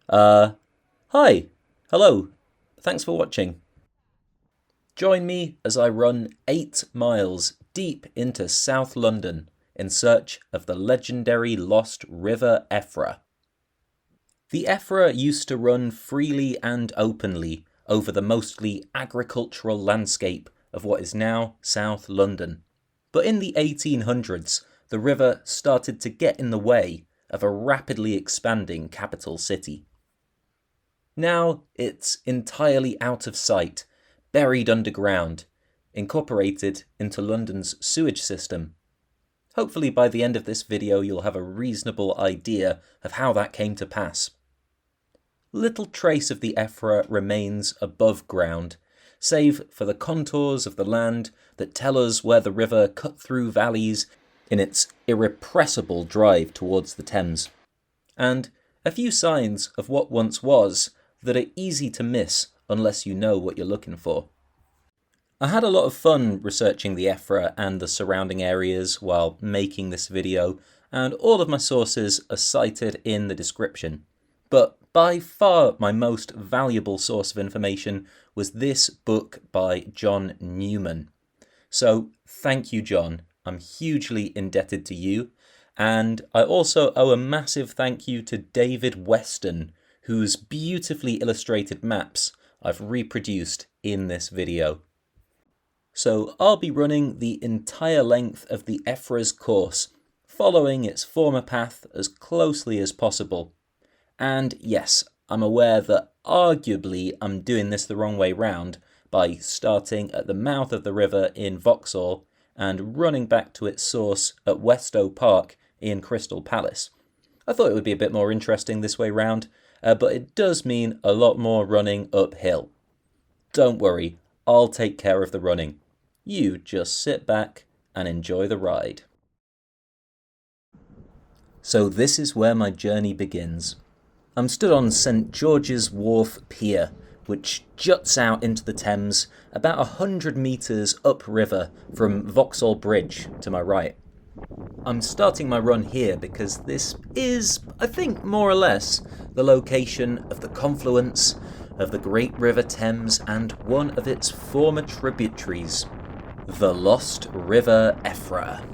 Uh, Hi, hello, thanks for watching. Join me as I run 8 miles deep into South London in search of the legendary lost River Effra. The Effra used to run freely and openly over the mostly agricultural landscape of what is now South London. But in the 1800s, the river started to get in the way of a rapidly expanding capital city. Now it's entirely out of sight, buried underground, incorporated into London's sewage system. Hopefully by the end of this video you'll have a reasonable idea of how that came to pass. Little trace of the Effra remains above ground, save for the contours of the land that tell us where the river cut through valleys in its irrepressible drive towards the Thames, and a few signs of what once was that are easy to miss unless you know what you're looking for. I had a lot of fun researching the Effra and the surrounding areas while making this video, and all of my sources are cited in the description. But by far my most valuable source of information was this book by Jon Newman. So thank you, Jon. I'm hugely indebted to you. And I also owe a massive thank you to David Weston, whose beautifully illustrated maps I've reproduced in this video. So I'll be running the entire length of the Effra's course, following its former path as closely as possible. And yes, I'm aware that arguably I'm doing this the wrong way round by starting at the mouth of the river in Vauxhall and running back to its source at Westow Park in Crystal Palace. I thought it would be a bit more interesting this way round, but it does mean a lot more running uphill. Don't worry, I'll take care of the running. You just sit back and enjoy the ride. So this is where my journey begins. I'm stood on St George's Wharf Pier, which juts out into the Thames about 100 metres upriver from Vauxhall Bridge to my right. I'm starting my run here because this is, I think, more or less the location of the confluence of the great River Thames and one of its former tributaries, the lost River Effra.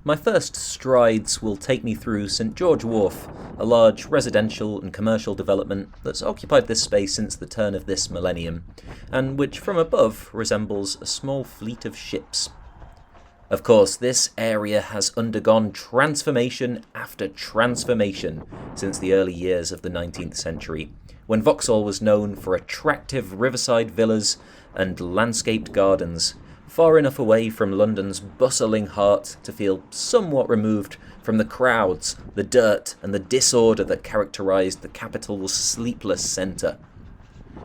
My first strides will take me through St George Wharf, a large residential and commercial development that's occupied this space since the turn of this millennium, and which from above resembles a small fleet of ships. Of course, this area has undergone transformation after transformation since the early years of the 19th century, when Vauxhall was known for attractive riverside villas and landscaped gardens, far enough away from London's bustling heart to feel somewhat removed from the crowds, the dirt, and the disorder that characterised the capital's sleepless centre.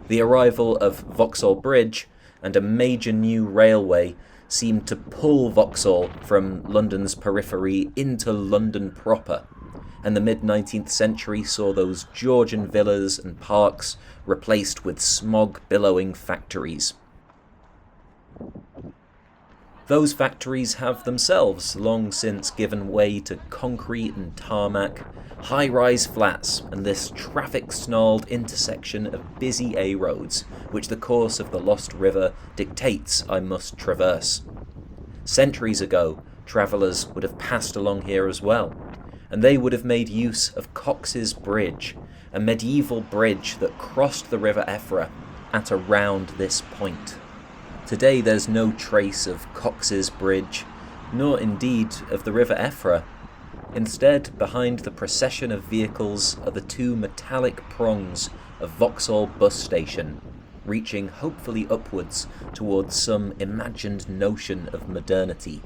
The arrival of Vauxhall Bridge and a major new railway seemed to pull Vauxhall from London's periphery into London proper, and the mid-19th century saw those Georgian villas and parks replaced with smog-billowing factories. Those factories have themselves long since given way to concrete and tarmac, high-rise flats, and this traffic-snarled intersection of busy A-roads, which the course of the lost river dictates I must traverse. Centuries ago, travellers would have passed along here as well, and they would have made use of Cox's Bridge, a medieval bridge that crossed the River Effra at around this point. Today there's no trace of Cox's Bridge, nor indeed of the River Effra. Instead, behind the procession of vehicles are the two metallic prongs of Vauxhall bus station, reaching hopefully upwards towards some imagined notion of modernity.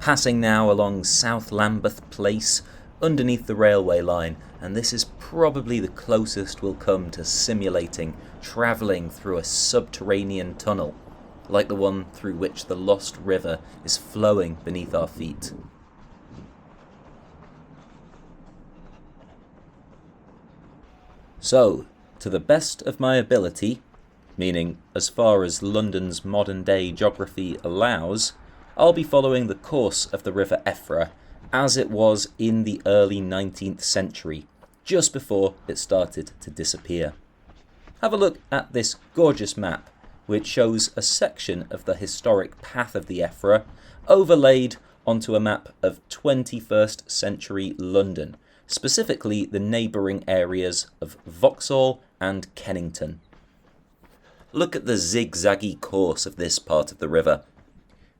Passing now along South Lambeth Place, underneath the railway line, and this is probably the closest we'll come to simulating travelling through a subterranean tunnel, like the one through which the lost river is flowing beneath our feet. So, to the best of my ability, meaning as far as London's modern-day geography allows, I'll be following the course of the River Effra as it was in the early 19th century, just before it started to disappear. Have a look at this gorgeous map, which shows a section of the historic path of the Effra overlaid onto a map of 21st century London, specifically the neighbouring areas of Vauxhall and Kennington. Look at the zigzaggy course of this part of the river.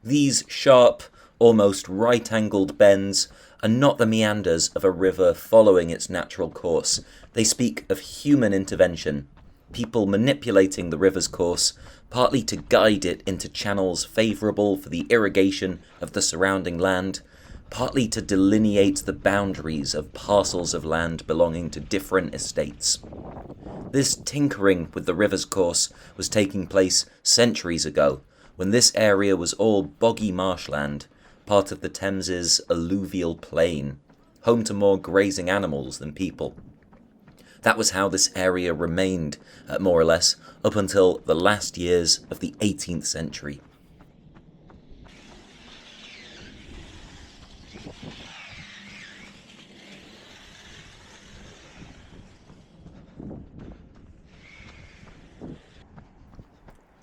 These sharp, almost right-angled bends are not the meanders of a river following its natural course. They speak of human intervention, people manipulating the river's course, partly to guide it into channels favourable for the irrigation of the surrounding land, partly to delineate the boundaries of parcels of land belonging to different estates. This tinkering with the river's course was taking place centuries ago, when this area was all boggy marshland, part of the Thames's alluvial plain, home to more grazing animals than people. That was how this area remained, more or less, up until the last years of the 18th century.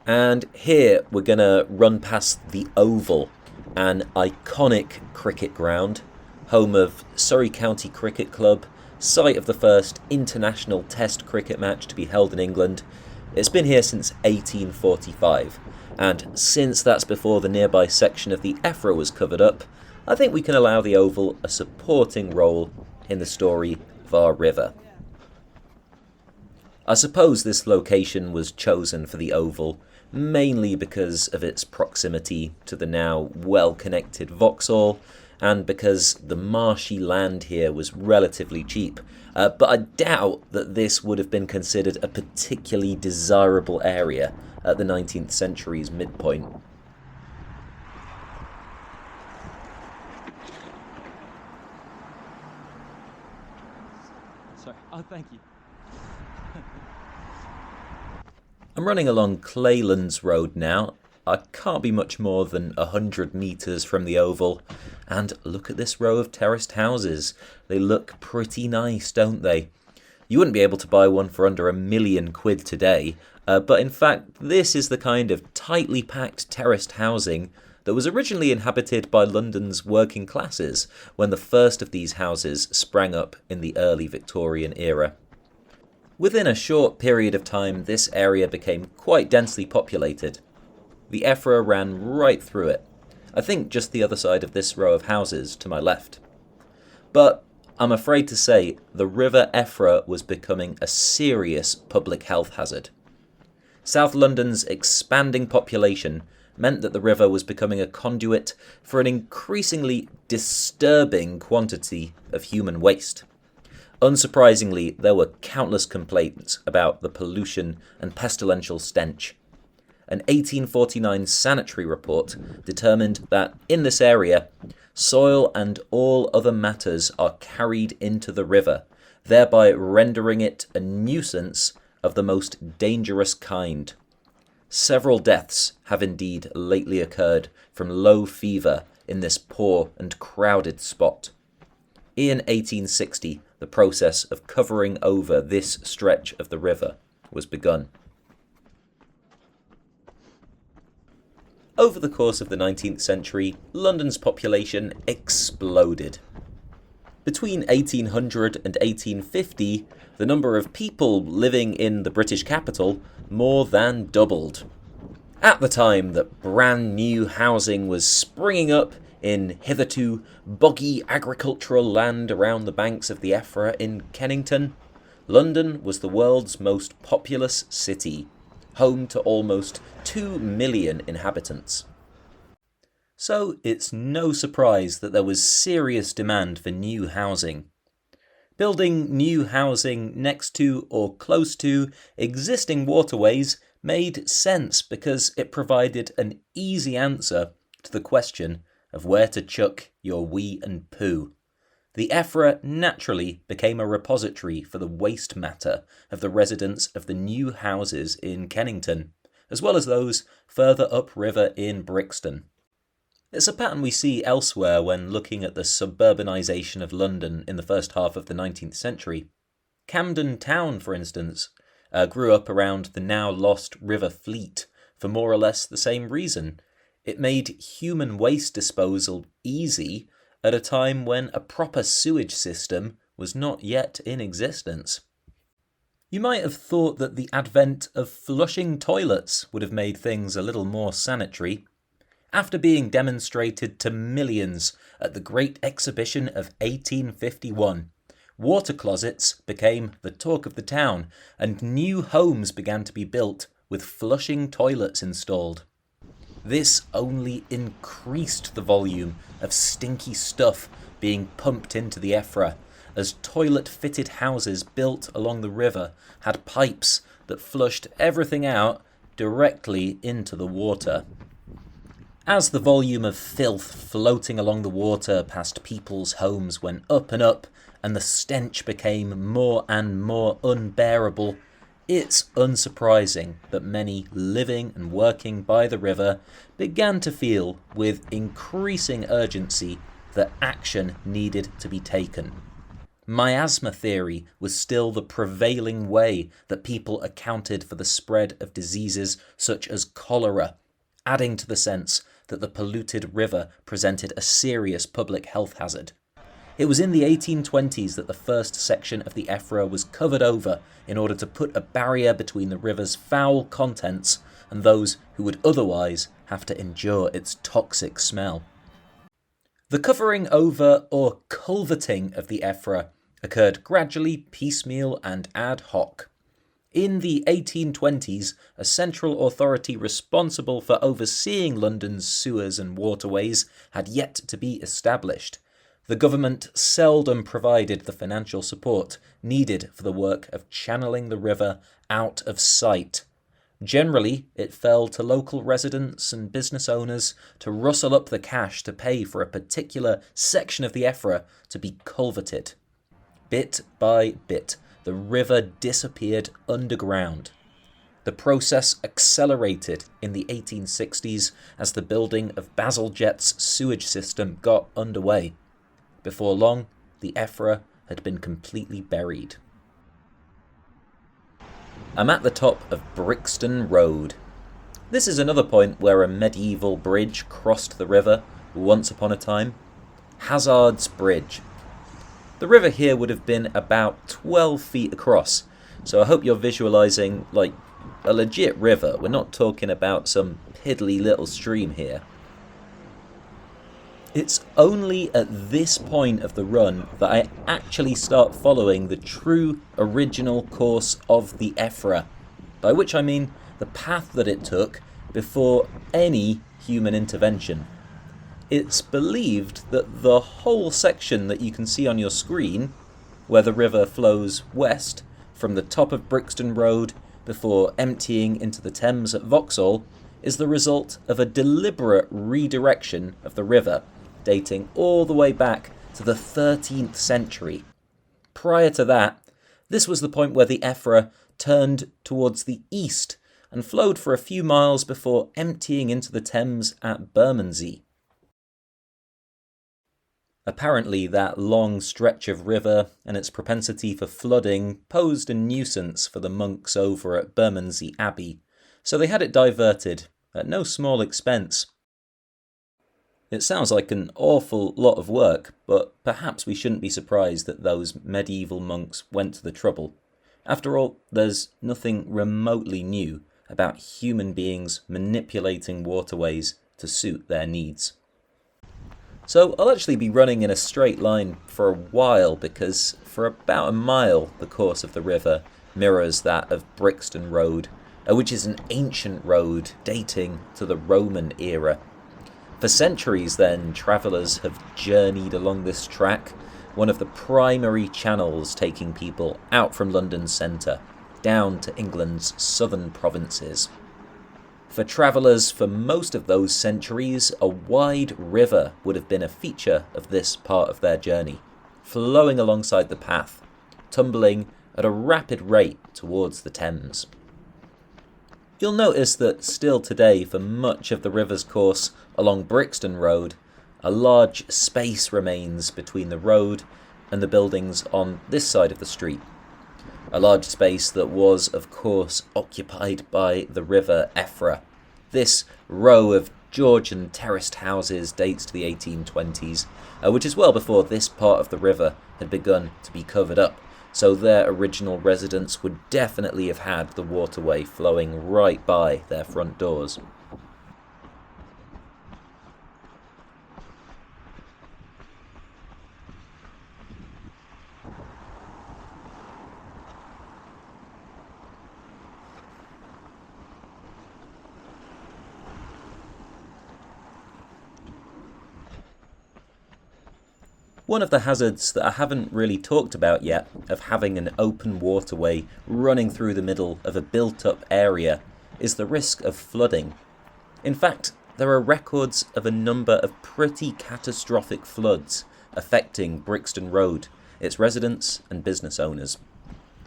And here we're going to run past the Oval, an iconic cricket ground, home of Surrey County Cricket Club, site of the first international test cricket match to be held in England. It's been here since 1845, and since that's before the nearby section of the Effra was covered up, I think we can allow the Oval a supporting role in the story of our river. I suppose this location was chosen for the Oval mainly because of its proximity to the now well-connected Vauxhall, and because the marshy land here was relatively cheap. But I doubt that this would have been considered a particularly desirable area at the 19th century's midpoint. Sorry. Oh, thank you. I'm running along Claylands Road now. I can't be much more than 100 metres from the Oval. And look at this row of terraced houses. They look pretty nice, don't they? You wouldn't be able to buy one for under £1 million today. But in fact, this is the kind of tightly packed terraced housing that was originally inhabited by London's working classes when the first of these houses sprang up in the early Victorian era. Within a short period of time, this area became quite densely populated. The Effra ran right through it, I think just the other side of this row of houses to my left. But I'm afraid to say the River Effra was becoming a serious public health hazard. South London's expanding population meant that the river was becoming a conduit for an increasingly disturbing quantity of human waste. Unsurprisingly, there were countless complaints about the pollution and pestilential stench. An 1849 sanitary report determined that in this area, soil and all other matters are carried into the river, thereby rendering it a nuisance of the most dangerous kind. Several deaths have indeed lately occurred from low fever in this poor and crowded spot. In 1860, the process of covering over this stretch of the river was begun. Over the course of the 19th century, London's population exploded. Between 1800 and 1850, the number of people living in the British capital more than doubled. At the time that brand new housing was springing up in hitherto boggy agricultural land around the banks of the Effra in Kennington, London was the world's most populous city, home to almost 2 million inhabitants. So it's no surprise that there was serious demand for new housing. Building new housing next to or close to existing waterways made sense because it provided an easy answer to the question of where to chuck your wee and poo. The Effra naturally became a repository for the waste matter of the residents of the new houses in Kennington, as well as those further upriver in Brixton. It's a pattern we see elsewhere when looking at the suburbanisation of London in the first half of the 19th century. Camden Town, for instance, grew up around the now lost River Fleet for more or less the same reason. It made human waste disposal easy at a time when a proper sewage system was not yet in existence. You might have thought that the advent of flushing toilets would have made things a little more sanitary. After being demonstrated to millions at the Great Exhibition of 1851, water closets became the talk of the town, and new homes began to be built with flushing toilets installed. This only increased the volume of stinky stuff being pumped into the Effra, as toilet-fitted houses built along the river had pipes that flushed everything out directly into the water. As the volume of filth floating along the water past people's homes went up and up, and the stench became more and more unbearable, it's unsurprising that many living and working by the river began to feel with increasing urgency that action needed to be taken. Miasma theory was still the prevailing way that people accounted for the spread of diseases such as cholera, adding to the sense that the polluted river presented a serious public health hazard. It was in the 1820s that the first section of the Effra was covered over in order to put a barrier between the river's foul contents and those who would otherwise have to endure its toxic smell. The covering over or culverting of the Effra occurred gradually, piecemeal and ad hoc. In the 1820s, a central authority responsible for overseeing London's sewers and waterways had yet to be established. The government seldom provided the financial support needed for the work of channeling the river out of sight. Generally, it fell to local residents and business owners to rustle up the cash to pay for a particular section of the Effra to be culverted. Bit by bit, the river disappeared underground. The process accelerated in the 1860s as the building of Bazalgette's sewage system got underway. Before long, the Effra had been completely buried. I'm at the top of Brixton Road. This is another point where a medieval bridge crossed the river once upon a time. Hazard's Bridge. The river here would have been about 12 feet across, so I hope you're visualising like a legit river. We're not talking about some piddly little stream here. It's only at this point of the run that I actually start following the true original course of the Effra, by which I mean the path that it took before any human intervention. It's believed that the whole section that you can see on your screen, where the river flows west from the top of Brixton Road before emptying into the Thames at Vauxhall, is the result of a deliberate redirection of the river, dating all the way back to the 13th century. Prior to that, this was the point where the Effra turned towards the east and flowed for a few miles before emptying into the Thames at Bermondsey. Apparently, that long stretch of river and its propensity for flooding posed a nuisance for the monks over at Bermondsey Abbey, so they had it diverted at no small expense. It sounds like an awful lot of work, but perhaps we shouldn't be surprised that those medieval monks went to the trouble. After all, there's nothing remotely new about human beings manipulating waterways to suit their needs. So I'll actually be running in a straight line for a while, because for about a mile the course of the river mirrors that of Brixton Road, which is an ancient road dating to the Roman era. For centuries then, travellers have journeyed along this track, one of the primary channels taking people out from London's centre, down to England's southern provinces. For travellers for most of those centuries, a wide river would have been a feature of this part of their journey. flowing alongside the path, tumbling at a rapid rate towards the Thames. You'll notice that still today, for much of the river's course along Brixton Road, a large space remains between the road and the buildings on this side of the street. A large space that was, of course, occupied by the River Effra. This row of Georgian terraced houses dates to the 1820s, which is well before this part of the river had begun to be covered up, so their original residents would definitely have had the waterway flowing right by their front doors. One of the hazards that I haven't really talked about yet of having an open waterway running through the middle of a built-up area is the risk of flooding. In fact, there are records of a number of pretty catastrophic floods affecting Brixton Road, its residents and business owners.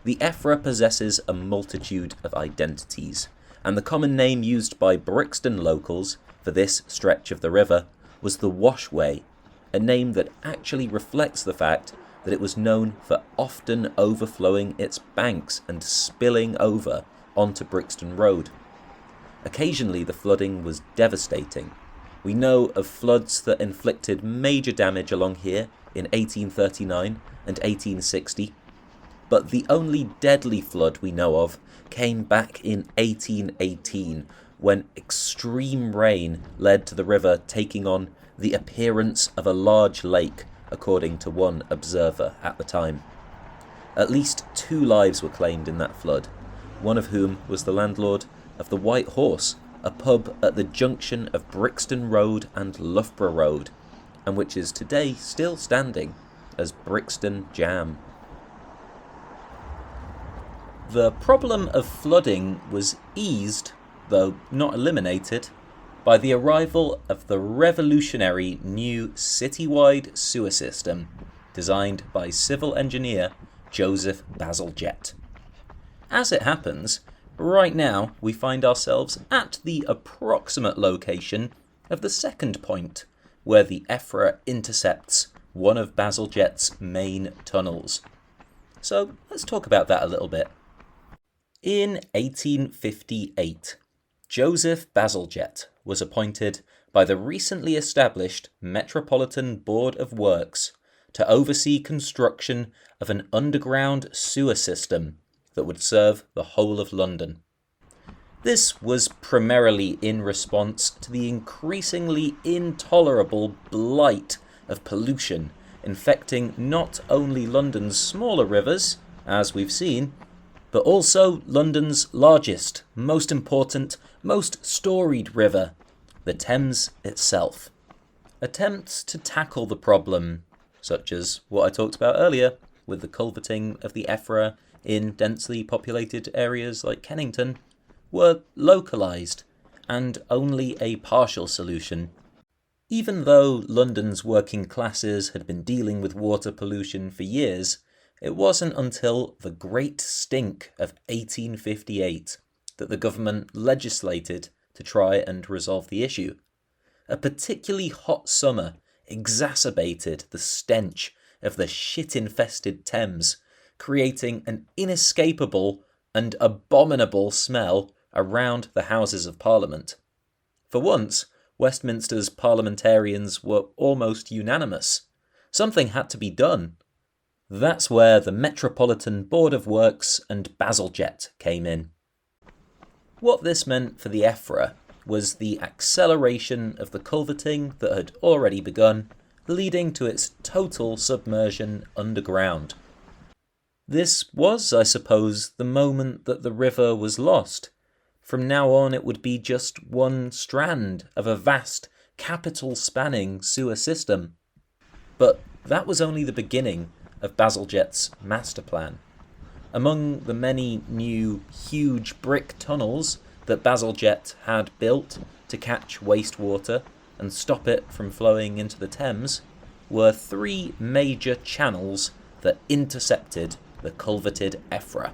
The Effra possesses a multitude of identities, and the common name used by Brixton locals for this stretch of the river was the Washway, a name that actually reflects the fact that it was known for often overflowing its banks and spilling over onto Brixton Road. Occasionally the flooding was devastating. We know of floods that inflicted major damage along here in 1839 and 1860, but the only deadly flood we know of came back in 1818, when extreme rain led to the river taking on the appearance of a large lake, according to one observer at the time. At least 2 lives were claimed in that flood, one of whom was the landlord of the White Horse, a pub at the junction of Brixton Road and Loughborough Road, and which is today still standing as Brixton Jam. The problem of flooding was eased, though not eliminated, by the arrival of the revolutionary new citywide sewer system designed by civil engineer Joseph Bazalgette. As it happens, right now we find ourselves at the approximate location of the second point, where the Effra intercepts one of Bazalgette's main tunnels. So let's talk about that a little bit. In 1858, Joseph Bazalgette was appointed by the recently established Metropolitan Board of Works to oversee construction of an underground sewer system that would serve the whole of London. This was primarily in response to the increasingly intolerable blight of pollution infecting not only London's smaller rivers, as we've seen, but also London's largest, most important, most storied river, the Thames itself. Attempts to tackle the problem, such as what I talked about earlier with the culverting of the Effra in densely populated areas like Kennington, were localised and only a partial solution. Even though London's working classes had been dealing with water pollution for years, it wasn't until the Great Stink of 1858 that the government legislated to try and resolve the issue. A particularly hot summer exacerbated the stench of the shit-infested Thames, creating an inescapable and abominable smell around the Houses of Parliament. For once, Westminster's parliamentarians were almost unanimous. Something had to be done. That's where the Metropolitan Board of Works and Bazalgette came in. What this meant for the Effra was the acceleration of the culverting that had already begun, leading to its total submersion underground. This was, I suppose, the moment that the river was lost. From now on it would be just one strand of a vast, capital-spanning sewer system. But that was only the beginning of Bazalgette's master plan. Among the many new, huge brick tunnels that Bazalgette had built to catch wastewater and stop it from flowing into the Thames, were three major channels that intercepted the culverted Effra.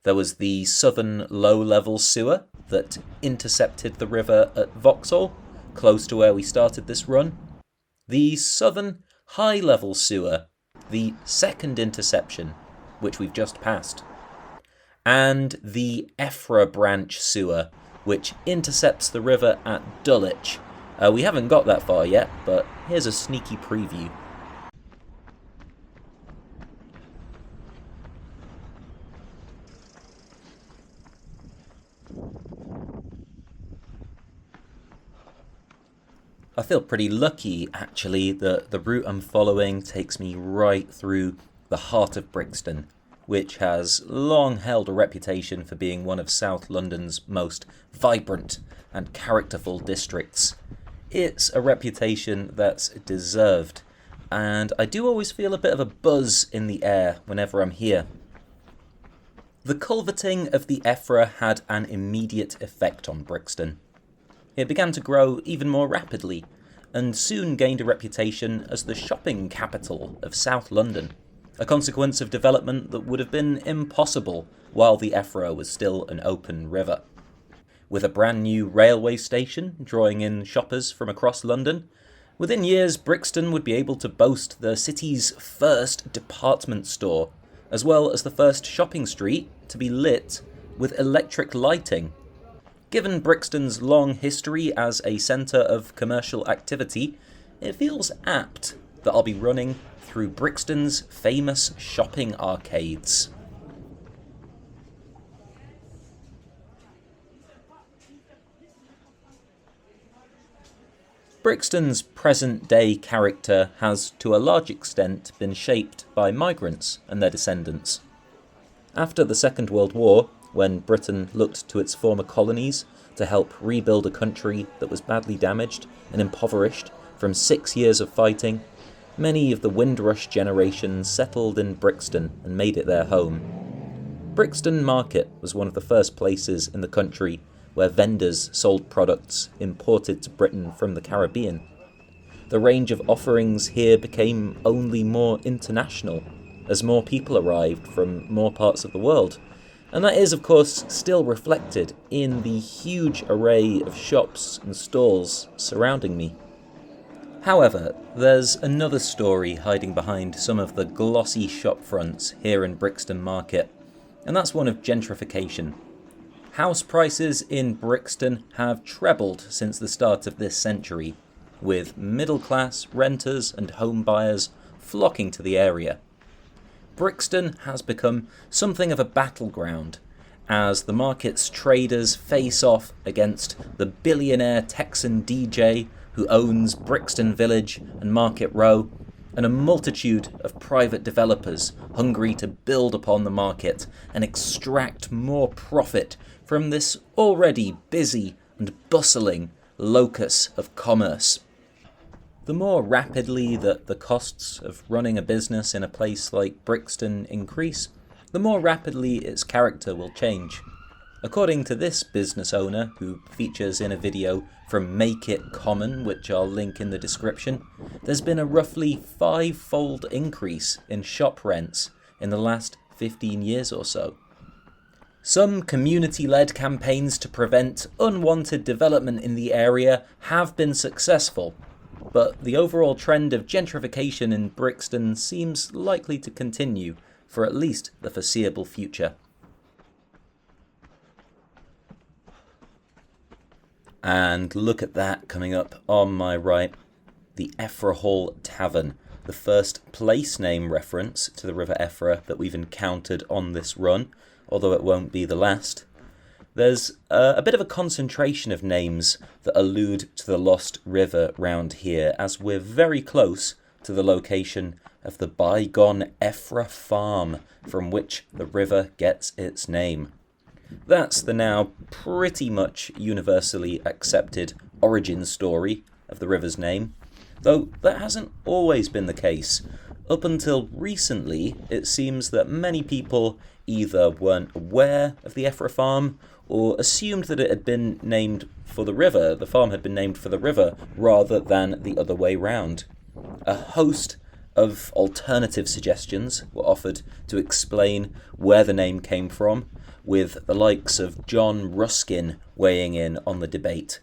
There was the southern low-level sewer that intercepted the river at Vauxhall, close to where we started this run. The southern high-level sewer, the second interception, which we've just passed. And the Effra branch sewer, which intercepts the river at Dulwich. We haven't got that far yet, but here's a sneaky preview. I feel pretty lucky, actually, that the route I'm following takes me right through the heart of Brixton, which has long held a reputation for being one of South London's most vibrant and characterful districts. It's a reputation that's deserved, and I do always feel a bit of a buzz in the air whenever I'm here. The culverting of the Effra had an immediate effect on Brixton. It began to grow even more rapidly, and soon gained a reputation as the shopping capital of South London, a consequence of development that would have been impossible while the Effra was still an open river. With a brand new railway station drawing in shoppers from across London, within years Brixton would be able to boast the city's first department store, as well as the first shopping street to be lit with electric lighting. Given Brixton's long history as a centre of commercial activity, it feels apt that I'll be running through Brixton's famous shopping arcades. Brixton's present-day character has to a large extent been shaped by migrants and their descendants. After the Second World War, when Britain looked to its former colonies to help rebuild a country that was badly damaged and impoverished from 6 years of fighting, many of the Windrush generation settled in Brixton and made it their home. Brixton Market was one of the first places in the country where vendors sold products imported to Britain from the Caribbean. The range of offerings here became only more international as more people arrived from more parts of the world. And that is, of course, still reflected in the huge array of shops and stalls surrounding me. However, there's another story hiding behind some of the glossy shop fronts here in Brixton Market, and that's one of gentrification. House prices in Brixton have trebled since the start of this century, with middle-class renters and home buyers flocking to the area. Brixton has become something of a battleground as the market's traders face off against the billionaire Texan DJ who owns Brixton Village and Market Row, and a multitude of private developers hungry to build upon the market and extract more profit from this already busy and bustling locus of commerce. The more rapidly that the costs of running a business in a place like Brixton increase, the more rapidly its character will change. According to this business owner, who features in a video from Make It Common, which I'll link in the description, there's been a roughly 5-fold increase in shop rents in the last 15 years or so. Some community-led campaigns to prevent unwanted development in the area have been successful, but the overall trend of gentrification in Brixton seems likely to continue for at least the foreseeable future. And look at that coming up on my right, the Effra Hall Tavern, the first place name reference to the River Effra that we've encountered on this run, although it won't be the last. There's a bit of a concentration of names that allude to the lost river round here, as we're very close to the location of the bygone Effra farm from which the river gets its name. That's the now pretty much universally accepted origin story of the river's name, though that hasn't always been the case. Up until recently, it seems that many people either weren't aware of the Effra farm or assumed that it had been named for the river, the farm had been named for the river, rather than the other way round. A host of alternative suggestions were offered to explain where the name came from, with the likes of John Ruskin weighing in on the debate.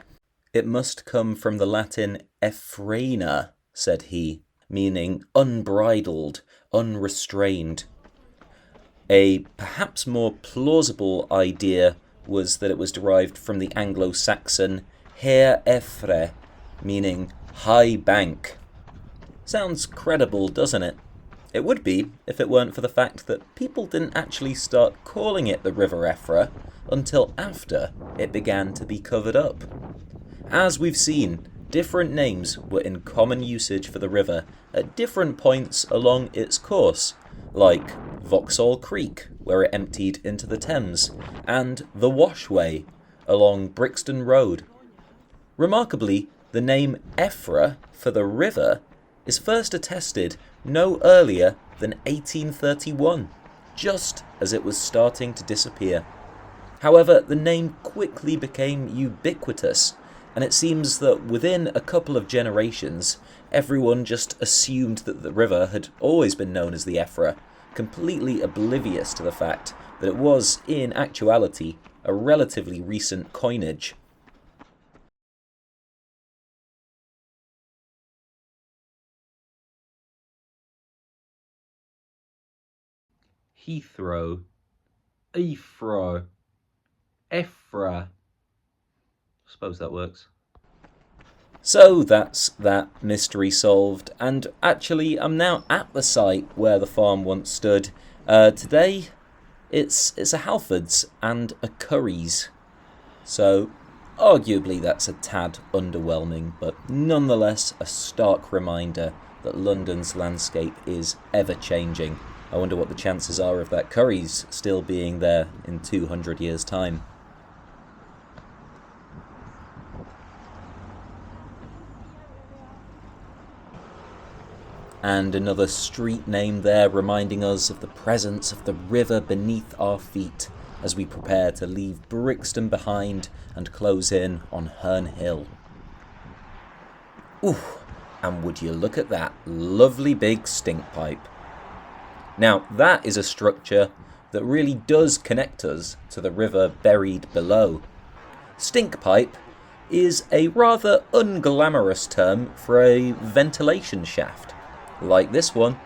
It must come from the Latin Effrena, said he, meaning unbridled, unrestrained. A perhaps more plausible idea was that it was derived from the Anglo-Saxon River Effra, meaning high bank. Sounds credible, doesn't it? It would be if it weren't for the fact that people didn't actually start calling it the River Effra until after it began to be covered up. As we've seen, different names were in common usage for the river at different points along its course, like Vauxhall Creek, where it emptied into the Thames, and the Washway along Brixton Road. Remarkably, the name Effra for the river is first attested no earlier than 1831, just as it was starting to disappear. However, the name quickly became ubiquitous, and it seems that within a couple of generations, everyone just assumed that the river had always been known as the Effra, completely oblivious to the fact that it was, in actuality, a relatively recent coinage. Heathrow, Effro, Effra. Suppose that works. So that's that mystery solved, and actually I'm now at the site where the farm once stood. Today it's a Halfords and a Curry's, so arguably that's a tad underwhelming, but nonetheless a stark reminder that London's landscape is ever changing. I wonder what the chances are of that Curry's still being there in 200 years' time. And another street name there reminding us of the presence of the river beneath our feet as we prepare to leave Brixton behind and close in on Herne Hill. Ooh, and would you look at that lovely big stink pipe. Now that is a structure that really does connect us to the river buried below. Stink pipe is a rather unglamorous term for a ventilation shaft, like this one,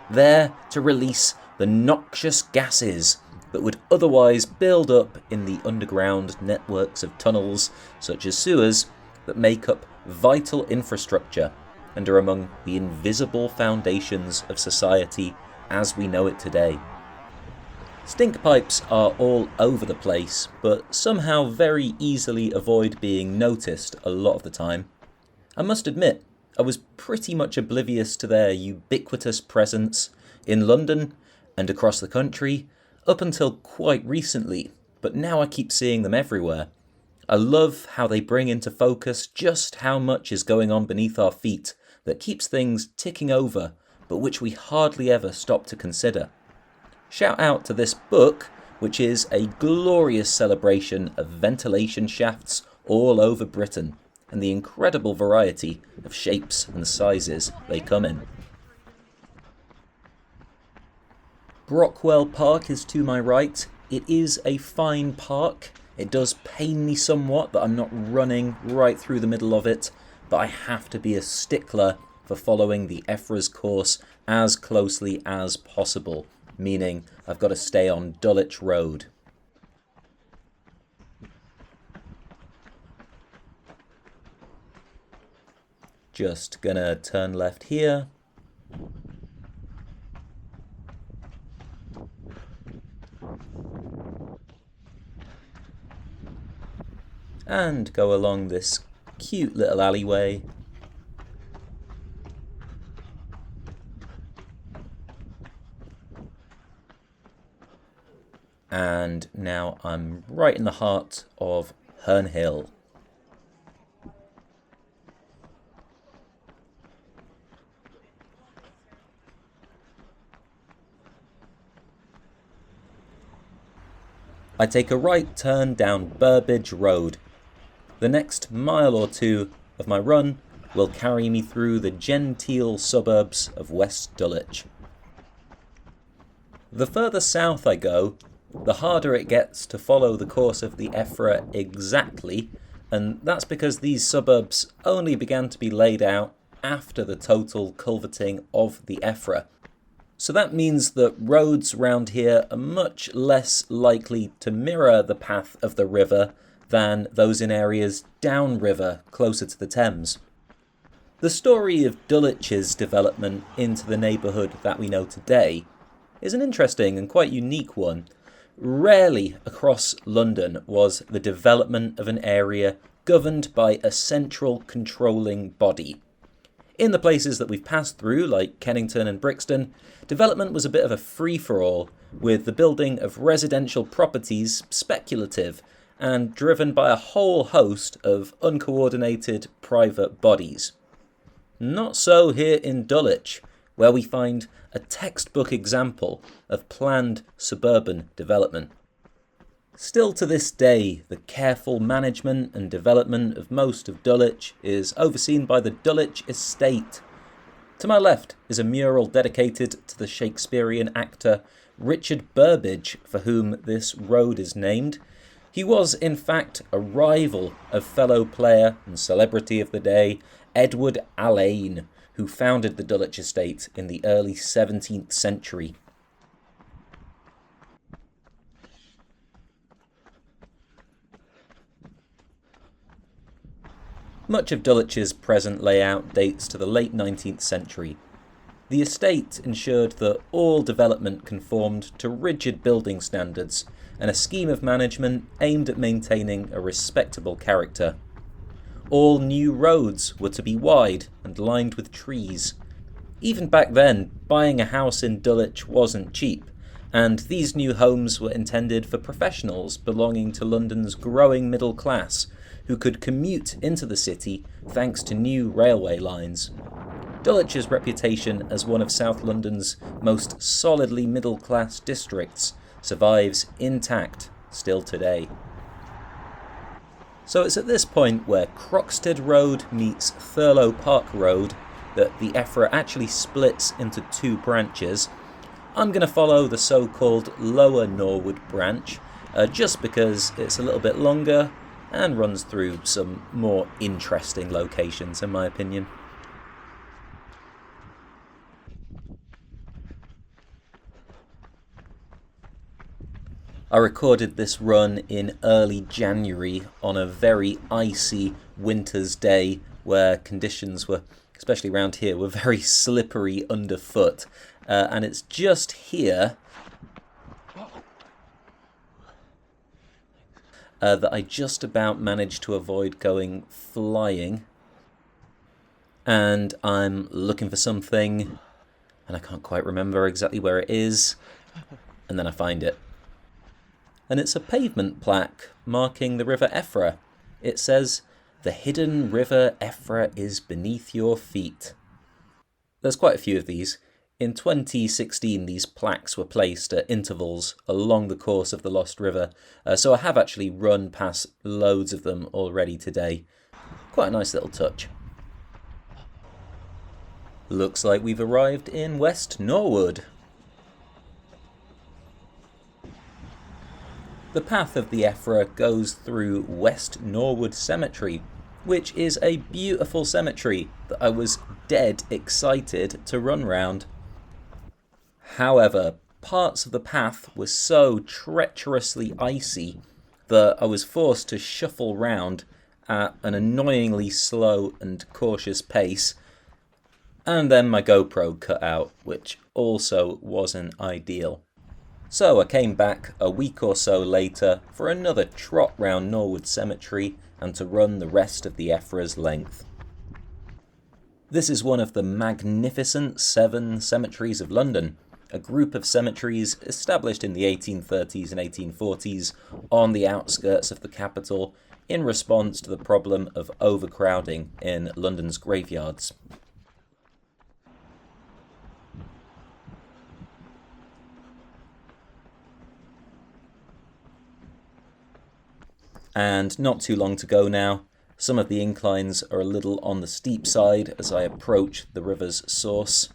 there to release the noxious gases that would otherwise build up in the underground networks of tunnels, such as sewers, that make up vital infrastructure and are among the invisible foundations of society as we know it today. Stink pipes are all over the place, but somehow very easily avoid being noticed a lot of the time. I must admit, I was pretty much oblivious to their ubiquitous presence in London and across the country up until quite recently, but now I keep seeing them everywhere. I love how they bring into focus just how much is going on beneath our feet that keeps things ticking over, but which we hardly ever stop to consider. Shout out to this book, which is a glorious celebration of ventilation shafts all over Britain, and the incredible variety of shapes and sizes they come in. Brockwell Park is to my right. It is a fine park. It does pain me somewhat that I'm not running right through the middle of it, but I have to be a stickler for following the Effra's course as closely as possible, meaning I've got to stay on Dulwich Road. Just gonna turn left here. And go along this cute little alleyway. And now I'm right in the heart of Herne Hill. I take a right turn down Burbage Road. The next mile or two of my run will carry me through the genteel suburbs of West Dulwich. The further south I go, the harder it gets to follow the course of the Effra exactly, and that's because these suburbs only began to be laid out after the total culverting of the Effra. So that means that roads round here are much less likely to mirror the path of the river than those in areas downriver closer to the Thames. The story of Dulwich's development into the neighbourhood that we know today is an interesting and quite unique one. Rarely across London was the development of an area governed by a central controlling body. In the places that we've passed through, like Kennington and Brixton, development was a bit of a free-for-all, with the building of residential properties speculative and driven by a whole host of uncoordinated private bodies. Not so here in Dulwich, where we find a textbook example of planned suburban development. Still to this day, the careful management and development of most of Dulwich is overseen by the Dulwich Estate. To my left is a mural dedicated to the Shakespearean actor Richard Burbage, for whom this road is named. He was, in fact, a rival of fellow player and celebrity of the day, Edward Alleyne, who founded the Dulwich Estate in the early 17th century. Much of Dulwich's present layout dates to the late 19th century. The estate ensured that all development conformed to rigid building standards and a scheme of management aimed at maintaining a respectable character. All new roads were to be wide and lined with trees. Even back then, buying a house in Dulwich wasn't cheap, and these new homes were intended for professionals belonging to London's growing middle class, who could commute into the city thanks to new railway lines. Dulwich's reputation as one of South London's most solidly middle-class districts survives intact still today. So it's at this point where Croxted Road meets Thurlow Park Road that the Effra actually splits into two branches. I'm going to follow the so-called Lower Norwood branch, just because it's a little bit longer and runs through some more interesting locations, in my opinion. I recorded this run in early January on a very icy winter's day where conditions were, especially around here, were very slippery underfoot. And it's just here that I just about managed to avoid going flying. And I'm looking for something, and I can't quite remember exactly where it is, and then I find it. And it's a pavement plaque marking the River Effra. It says, "The hidden River Effra is beneath your feet." There's quite a few of these. In 2016, these plaques were placed at intervals along the course of the Lost River, so I have actually run past loads of them already today. Quite a nice little touch. Looks like we've arrived in West Norwood. The path of the Effra goes through West Norwood Cemetery, which is a beautiful cemetery that I was dead excited to run round. However, parts of the path were so treacherously icy that I was forced to shuffle round at an annoyingly slow and cautious pace, and then my GoPro cut out, which also wasn't ideal. So I came back a week or so later for another trot round Norwood Cemetery and to run the rest of the Effra's length. This is one of the magnificent 7 cemeteries of London, a group of cemeteries established in the 1830s and 1840s on the outskirts of the capital in response to the problem of overcrowding in London's graveyards. And not too long to go now, Some of the inclines are a little on the steep side as I approach the river's source.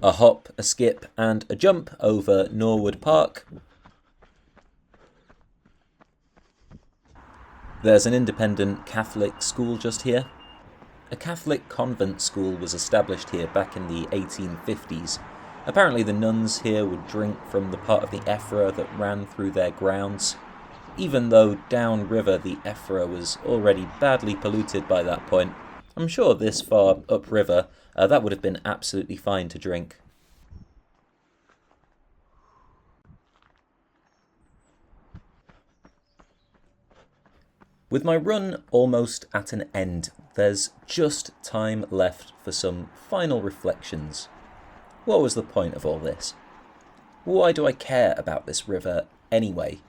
A hop, a skip and a jump over Norwood Park. There's an independent Catholic school just here. A Catholic convent school was established here back in the 1850s. Apparently the nuns here would drink from the part of the Effra that ran through their grounds. Even though downriver the Effra was already badly polluted by that point, I'm sure this far upriver that would have been absolutely fine to drink. With my run almost at an end, there's just time left for some final reflections. What was the point of all this? Why do I care about this river anyway?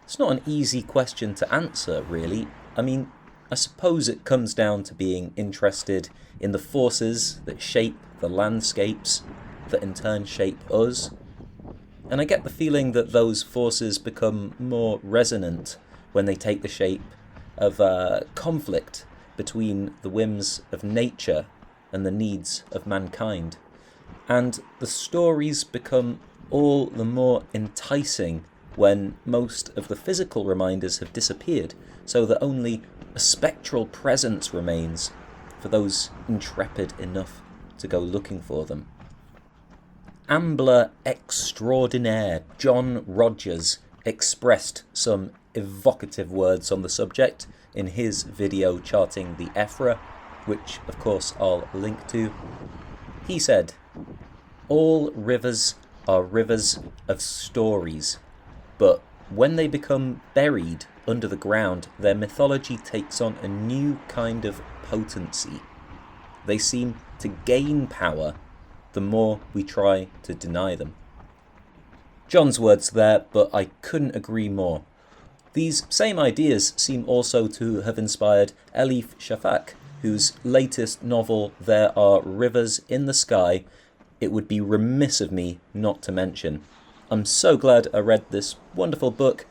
It's not an easy question to answer, really. I mean, I suppose it comes down to being interested in the forces that shape the landscapes, that in turn shape us. And I get the feeling that those forces become more resonant when they take the shape of conflict between the whims of nature and the needs of mankind. And the stories become all the more enticing when most of the physical reminders have disappeared, so that only a spectral presence remains for those intrepid enough to go looking for them. Ambler extraordinaire John Rogers expressed some evocative words on the subject in his video charting the Effra, which of course I'll link to. He said, "All rivers are rivers of stories, but when they become buried under the ground, their mythology takes on a new kind of potency. They seem to gain power the more we try to deny them." John's words there, but I couldn't agree more. These same ideas seem also to have inspired Elif Shafak, whose latest novel, There Are Rivers in the Sky, it would be remiss of me not to mention. I'm so glad I read this wonderful book,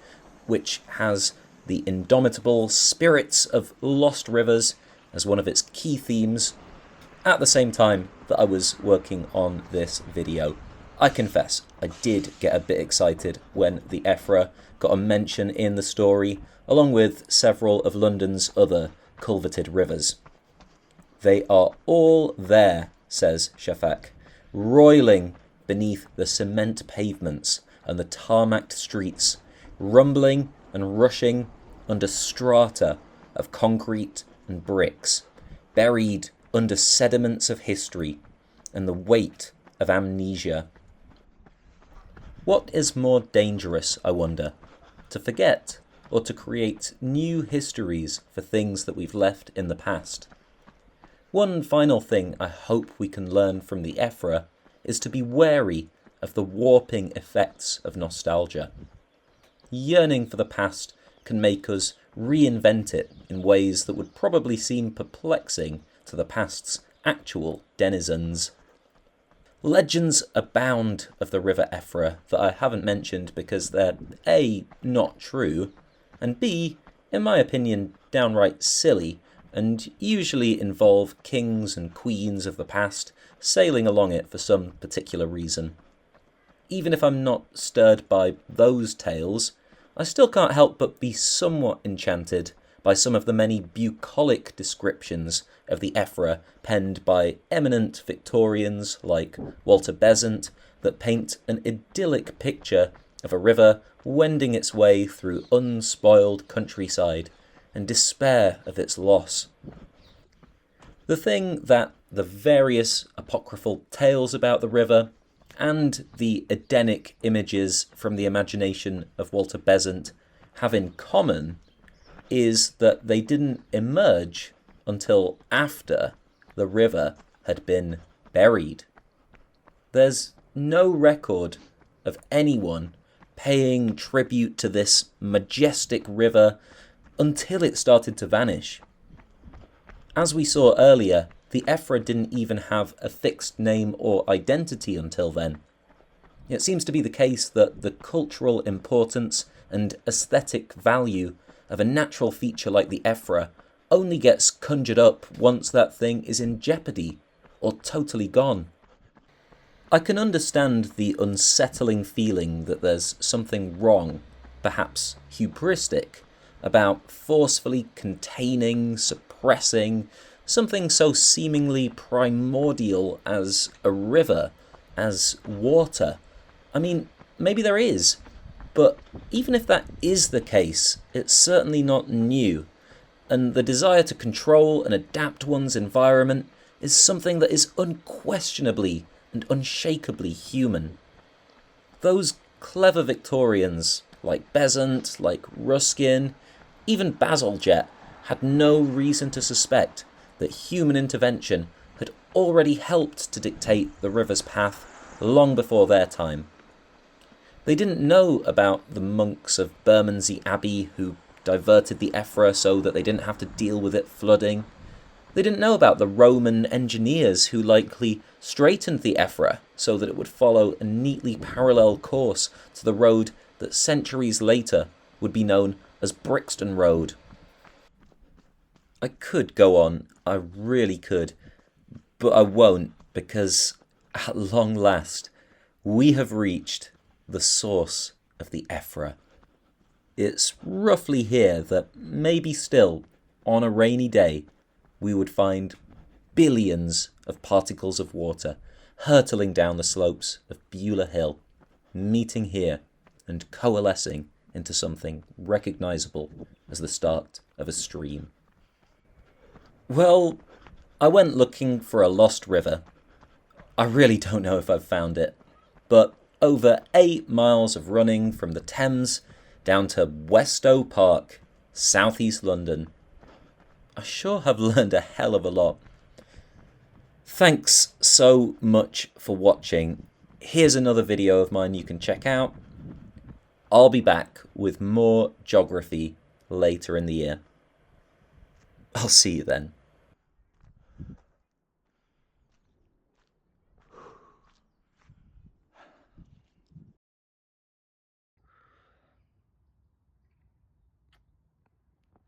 which has the indomitable spirits of lost rivers as one of its key themes, at the same time that I was working on this video. I confess, I did get a bit excited when the Effra got a mention in the story, along with several of London's other culverted rivers. "They are all there," says Shafak, "roiling beneath the cement pavements and the tarmacked streets, rumbling and rushing under strata of concrete and bricks, buried under sediments of history and the weight of amnesia." What is more dangerous, I wonder, to forget or to create new histories for things that we've left in the past? One final thing I hope we can learn from the Effra is to be wary of the warping effects of nostalgia. Yearning for the past can make us reinvent it in ways that would probably seem perplexing to the past's actual denizens. Legends abound of the River Effra that I haven't mentioned because they're A, not true, and B, in my opinion, downright silly, and usually involve kings and queens of the past sailing along it for some particular reason. Even if I'm not stirred by those tales, I still can't help but be somewhat enchanted by some of the many bucolic descriptions of the Effra penned by eminent Victorians like Walter Besant that paint an idyllic picture of a river wending its way through unspoiled countryside and despair of its loss. The thing that the various apocryphal tales about the river and the Edenic images from the imagination of Walter Besant have in common is that they didn't emerge until after the river had been buried. There's no record of anyone paying tribute to this majestic river until it started to vanish. As we saw earlier, the Effra didn't even have a fixed name or identity until then. It seems to be the case that the cultural importance and aesthetic value of a natural feature like the Effra only gets conjured up once that thing is in jeopardy or totally gone. I can understand the unsettling feeling that there's something wrong, perhaps hubristic, about forcefully containing, suppressing something so seemingly primordial as a river, as water. I mean, maybe there is, but even if that is the case, it's certainly not new, and the desire to control and adapt one's environment is something that is unquestionably and unshakably human. Those clever Victorians, like Besant, like Ruskin, even Bazalgette, had no reason to suspect that human intervention had already helped to dictate the river's path long before their time. They didn't know about the monks of Bermondsey Abbey who diverted the Effra so that they didn't have to deal with it flooding. They didn't know about the Roman engineers who likely straightened the Effra so that it would follow a neatly parallel course to the road that centuries later would be known as Brixton Road. I could go on, I really could, but I won't, because at long last we have reached the source of the Effra. It's roughly here that maybe still, on a rainy day, we would find billions of particles of water hurtling down the slopes of Beulah Hill, meeting here and coalescing into something recognisable as the start of a stream. Well, I went looking for a lost river. I really don't know if I've found it, but over 8 miles of running from the Thames down to Westow Park, southeast London, I sure have learned a hell of a lot. Thanks so much for watching. Here's another video of mine you can check out. I'll be back with more geography later in the year. I'll see you then.